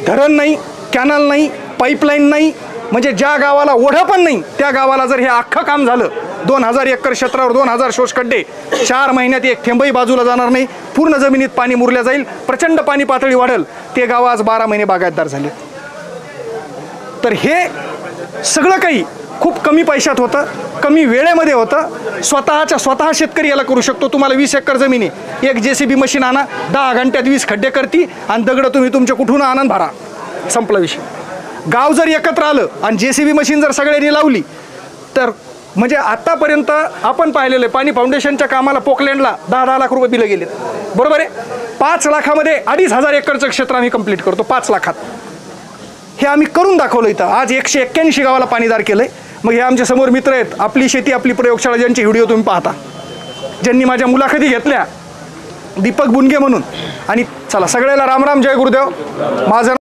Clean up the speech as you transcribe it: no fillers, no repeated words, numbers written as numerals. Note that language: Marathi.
धरण नाही, कॅनल नाही, पाईपलाईन नाही, म्हणजे ज्या गावाला ओढं पण नाही त्या गावाला जर हे अख्खं काम झालं, 2000 एकर क्षेत्रावर 2000 शोषखड्डे, 4 महिन्यात एक थेंबही बाजूला जाणार नाही, पूर्ण जमिनीत पाणी मुरल्या जाईल, प्रचंड पाणी पातळी वाढेल, ते गाव आज 12 महिने बागायतदार झाले. तर हे सगळं काही खूप कमी पैशात होतं, कमी वेळेमध्ये होतं. स्वतः शेतकरी याला करू शकतो. तुम्हाला 20 एकर जमीन आहे, एक JCB मशीन आणा, 10 घंट्यात 20 खड्डे करती आणि दगड तुम्ही तुमच्या कुठून आनंद भरा, संपला विषय. गाव जर एकत्र आलं आणि JCB मशीन जर सगळ्यांनी लावली तर म्हणजे आतापर्यंत आपण पाहिलेलं आहे, पाणी फाउंडेशनच्या कामाला पोकलँडला 10-10 लाख रुपये बिलं गेलेत, बरोबर आहे. 5 लाखामध्ये 2500 एकरचं क्षेत्र आम्ही कंप्लीट करतो, 5 लाखात. हे आम्ही करून दाखवलं इथं. आज 181 गावाला पाणीदार केलंय. मग हे आमच्या समोर मित्र आहेत, आपली शेती आपली प्रयोगशाळा, ज्यांचे व्हिडिओ तुम्ही पाहता, ज्यांनी माझ्या मुलाखती घेतल्या, दीपक बुनगे म्हणून. आणि चला सगळ्याला राम राम, जय गुरुदेव. माझं